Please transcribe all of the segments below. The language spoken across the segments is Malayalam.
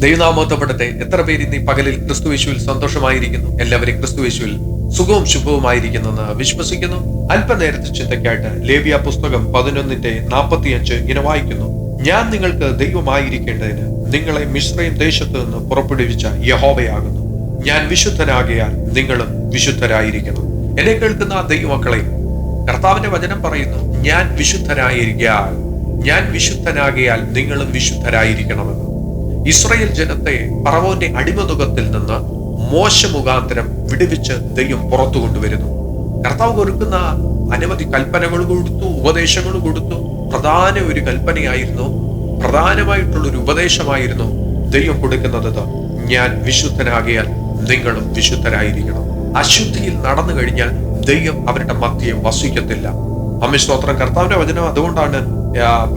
ദൈവനാമോത്തപ്പെടട്ടെ. എത്ര പേര് ഇന്ന് ഈ പകലിൽ ക്രിസ്തുയേശുവിൽ സന്തോഷമായിരിക്കുന്നു? എല്ലാവരും ക്രിസ്തുയേശുവിൽ സുഖവും ശുഭവുമായിരിക്കുന്നെന്ന് വിശ്വസിക്കുന്നു. അല്പനേരത്തെ ചിന്തയ്ക്കായിട്ട് ലേവ്യ പുസ്തകം 11:45 ഇങ്ങനെ വായിക്കുന്നു: ഞാൻ നിങ്ങൾക്ക് ദൈവമായിരിക്കേണ്ടതിന് നിങ്ങളെ മിസ്രയീം ദേശത്ത് നിന്ന് പുറപ്പെടുവിച്ച യഹോവയാകുന്നു. ഞാൻ വിശുദ്ധനാകയാൽ നിങ്ങളും വിശുദ്ധരായിരിക്കണം. എന്നെ കേൾക്കുന്ന ദൈവമക്കളെ, കർത്താവിന്റെ വചനം പറയുന്നു, ഞാൻ വിശുദ്ധനാകയാൽ നിങ്ങളും വിശുദ്ധരായിരിക്കണമെന്ന്. ഇസ്രായേൽ ജനത്തെ ഫറവോന്റെ അടിമതുകത്തിൽ നിന്ന് മോശ മുഖാന്തരം വിടുവിച്ച് ദൈവം പുറത്തു കൊണ്ടുവരുന്നു. കർത്താവ് കൊടുക്കുന്ന അനവധി കൽപ്പനകൾ കൊടുത്തു, ഉപദേശങ്ങൾ കൊടുത്തു. പ്രധാന ഒരു കൽപ്പനയായിരുന്നു, പ്രധാനമായിട്ടുള്ള ഒരു ഉപദേശമായിരുന്നു ദൈവം കൊടുക്കുന്നത്: ഞാൻ വിശുദ്ധനാകിയാൽ നിങ്ങളും വിശുദ്ധരായിരിക്കണം. അശുദ്ധിയിൽ നടന്നു കഴിഞ്ഞാൽ ദൈവം അവരുടെ മധ്യയെ വസിക്കത്തില്ല. അമ്മ സ്തോത്രം. കർത്താവിന്റെ വചനം അതുകൊണ്ടാണ്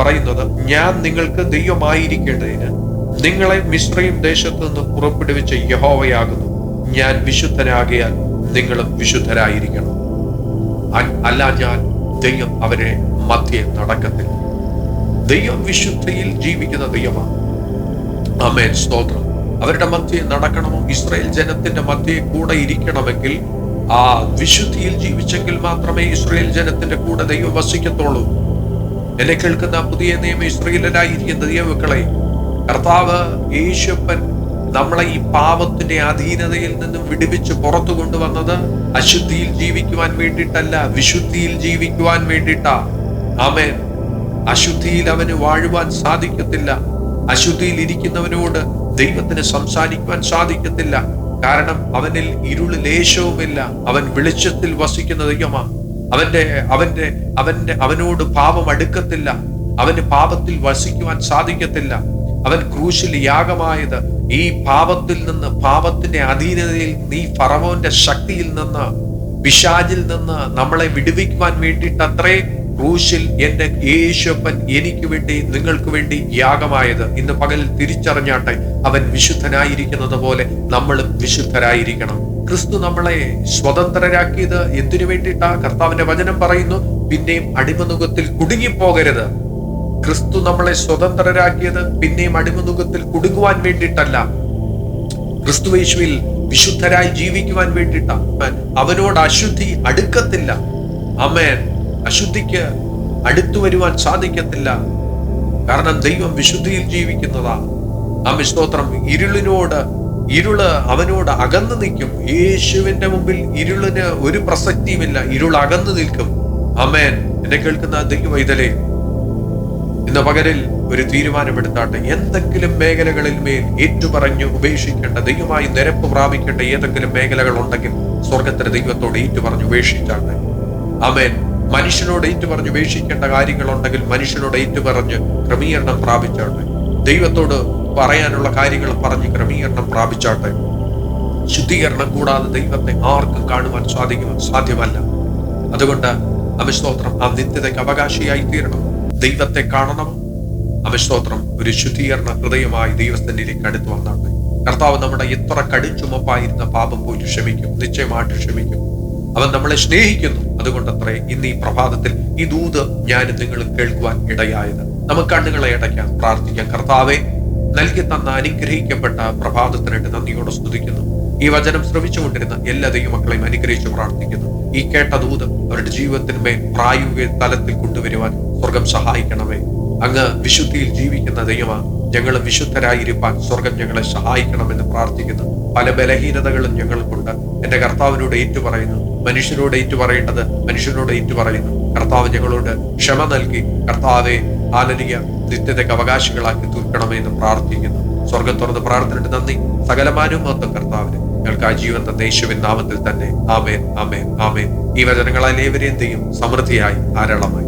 പറയുന്നത്, ഞാൻ നിങ്ങൾക്ക് ദൈവമായിരിക്കേണ്ടതിന് നിങ്ങളെ മിസ്രയീം ദേശത്ത് നിന്ന് പുറപ്പെടുവിച്ച യഹോവയാകുന്നു. ഞാൻ വിശുദ്ധനാകിയാൽ നിങ്ങളും വിശുദ്ധരായിരിക്കണം. അല്ല, ഞാൻ ദൈവം അവരെ മധ്യേ നടക്കത്തില്ല. ദൈവം വിശുദ്ധിയിൽ ജീവിക്കുന്ന ദൈവമാണ്. ആമേൻ, സ്തോത്രം. അവരുടെ മധ്യേ നടക്കണമോ? ഇസ്രായേൽ ജനത്തിന്റെ മധ്യേ കൂടെ ഇരിക്കണമെങ്കിൽ ആ വിശുദ്ധിയിൽ ജീവിച്ചെങ്കിൽ മാത്രമേ ഇസ്രായേൽ ജനത്തിന്റെ കൂടെ ദൈവം വസിക്കത്തുള്ളൂ. എന്നെ കേൾക്കുന്ന പുതിയ നിയമ ഇസ്രായേലിലായിരിക്കുന്ന ദൈവമക്കളെ, കർത്താവ് യേശുപ്പൻ നമ്മളെ ഈ പാപത്തിന്റെ അധീനതയിൽ നിന്നും വിടുവിച്ച് പുറത്തു കൊണ്ടുവന്നത് അശുദ്ധിയിൽ ജീവിക്കുവാൻ വേണ്ടിയിട്ടല്ല, വിശുദ്ധിയിൽ ജീവിക്കുവാൻ വേണ്ടിയിട്ടാ. ആമേൻ. അശുദ്ധിയിൽ അവന് വാഴുവാൻ സാധിക്കത്തില്ല. അശുദ്ധിയിൽ ഇരിക്കുന്നവനോട് ദൈവത്തിന് സംസാരിക്കുവാൻ സാധിക്കത്തില്ല. കാരണം അവനിൽ ഇരുള് ലേശവുമില്ല. അവൻ വെളിച്ചത്തിൽ വസിക്കുന്ന ദൈവമാ. അവനോട് പാപം അടുക്കത്തില്ല. അവന് പാപത്തിൽ വസിക്കുവാൻ സാധിക്കത്തില്ല. അവൻ ക്രൂശിൽ യാഗമായത് ഈ പാപത്തിൽ നിന്ന്, പാപത്തിന്റെ അധീനതയിൽ, ഈ ഫറവോന്റെ ശക്തിയിൽ നിന്ന്, പിശാചിൽ നിന്ന് നമ്മളെ വിടുവിക്കുവാൻ വേണ്ടിയിട്ട് അത്രേ ക്രൂശിൽ എന്റെ യേശുപ്പൻ എനിക്ക് വേണ്ടി, നിങ്ങൾക്ക് വേണ്ടി യാഗമായത്. ഇന്ന് പകലിൽ തിരിച്ചറിഞ്ഞാട്ടെ, അവൻ വിശുദ്ധനായിരിക്കുന്നത് പോലെ നമ്മളും വിശുദ്ധരായിരിക്കണം. ക്രിസ്തു നമ്മളെ സ്വതന്ത്രരാക്കിയത് എന്തിനു വേണ്ടിയിട്ടാ? കർത്താവിന്റെ വചനം പറയുന്നു, പിന്നെയും അടിമനുഖത്തിൽ കുടുങ്ങിപ്പോകരുത്. ക്രിസ്തു നമ്മളെ സ്വതന്ത്രരാക്കിയത് പിന്നെയും അടിമനുഖത്തിൽ കുടുങ്ങുവാൻ വേണ്ടിയിട്ടല്ല, ക്രിസ്തുയേശുവിൽ വിശുദ്ധരായി ജീവിക്കുവാൻ വേണ്ടിയിട്ടാ. അവനോട് അശുദ്ധി അടുക്കത്തില്ല. ആമേൻ. അശുദ്ധിക്ക് അടുത്തു വരുവാൻ സാധിക്കത്തില്ല. കാരണം ദൈവം വിശുദ്ധിയിൽ ജീവിക്കുന്നതാ. ആമേൻ, സ്തോത്രം. ഇരുള് അവനോട് അകന്നു നിൽക്കും. യേശുവിന്റെ മുമ്പിൽ ഇരുളിന് ഒരു പ്രസക്തിയുമില്ല. ഇരുൾ അകന്നു നിൽക്കും. ആമേൻ. എന്നെ കേൾക്കുന്ന ദൈവവൈതലേ, ഇന്ന് പകലിൽ ഒരു തീരുമാനമെടുത്താട്ടെ. എന്തെങ്കിലും മേഖലകളിൽ മേൽ ഏറ്റുപറഞ്ഞു ഉപേക്ഷിക്കേണ്ട, ദൈവമായി നിരപ്പ് പ്രാപിക്കേണ്ട ഏതെങ്കിലും മേഖലകൾ ഉണ്ടെങ്കിൽ സ്വർഗത്തിന് ദൈവത്തോട് ഏറ്റുപറഞ്ഞു ഉപേക്ഷിച്ചാട്ടെ. ആമേൻ. മനുഷ്യനോട് ഏറ്റുപറഞ്ഞു ഉപേക്ഷിക്കേണ്ട കാര്യങ്ങളുണ്ടെങ്കിൽ മനുഷ്യനോട് ഏറ്റുപറഞ്ഞ് ക്രമീകരണം പ്രാപിച്ചാട്ടെ. ദൈവത്തോട് പറയാനുള്ള കാര്യങ്ങൾ പറഞ്ഞ് ക്രമീകരണം പ്രാപിച്ചാട്ടെ. ശുദ്ധീകരണം കൂടാതെ ദൈവത്തെ ആർക്കും കാണുവാൻ സാധ്യമല്ല. അതുകൊണ്ട് അമിസ്തോത്രം ആ നിത്യതയ്ക്ക് അവകാശിയായി തീരണം. ദൈവത്തെ കാണണം. അമിസ്തോത്രം ഒരു ശുദ്ധീകരണ ഹൃദയമായി ദൈവസ്ഥനിലേക്ക് അടുത്ത് വന്നാട്ടെ. കർത്താവ് നമ്മുടെ എത്ര കടിച്ചുമപ്പായിരുന്ന പാപം പോലും ക്ഷമിക്കും, നിശ്ചയമായിട്ട് ക്ഷമിക്കും. അവൻ നമ്മളെ സ്നേഹിക്കുന്നു. അതുകൊണ്ടത്രേ ഇന്ന് ഈ പ്രഭാതത്തിൽ ഈ ദൂത് ഞാനും നിങ്ങളും കേൾക്കുവാൻ ഇടയായത്. നമുക്ക് കണ്ണുകളെ അടയ്ക്കാം, പ്രാർത്ഥിക്കാം. കർത്താവെ, നൽകി തന്ന അനുഗ്രഹിക്കപ്പെട്ട പ്രഭാതത്തിനായിട്ട് നന്ദിയോടെ സ്തുതിക്കുന്നു. ഈ വചനം ശ്രവിച്ചുകൊണ്ടിരുന്ന എല്ലാ ദൈവമക്കളെയും അനുഗ്രഹിച്ച് പ്രാർത്ഥിക്കുന്നു. ഈ കേട്ട ദൂത് അവരുടെ ജീവിതത്തിന്മേൽ പ്രായോഗിക തലത്തിൽ കൊണ്ടുവരുവാൻ സ്വർഗം സഹായിക്കണമേ. അങ്ങ് വിശുദ്ധിയിൽ ജീവിക്കുന്ന ദൈവമാ. ഞങ്ങൾ വിശുദ്ധരായിരിക്കാൻ സ്വർഗം ഞങ്ങളെ സഹായിക്കണമെന്ന് പ്രാർത്ഥിക്കുന്നു. പല ബലഹീനതകളും ഞങ്ങൾക്കുണ്ട്. എന്റെ കർത്താവിനോട് ഏറ്റുപറയുന്നു. മനുഷ്യരോട് ഏറ്റുപറയേണ്ടത് മനുഷ്യനോട് ഏറ്റുപറയുന്നു. കർത്താവ് ഞങ്ങളോട് ക്ഷമ നൽകി കർത്താവെ ഹല്ലേലൂയ നിത്യതയ്ക്ക് അവകാശികളാക്കി തീർക്കണമെന്ന് പ്രാർത്ഥിക്കുന്നു. സ്വർഗം തുറന്ന് പ്രാർത്ഥനയുടെ നന്ദി. സകലമാനവും മൊത്തം കർത്താവിന് ഞങ്ങൾക്ക് ആ ജീവൻ തന്ന യേശുവിൻ നാമത്തിൽ തന്നെ. ആമേൻ, ആമേൻ, ആമേൻ. ഈ വചനങ്ങളാൽ ഏവരെയും ദൈവം സമൃദ്ധിയായി ധാരാളമായി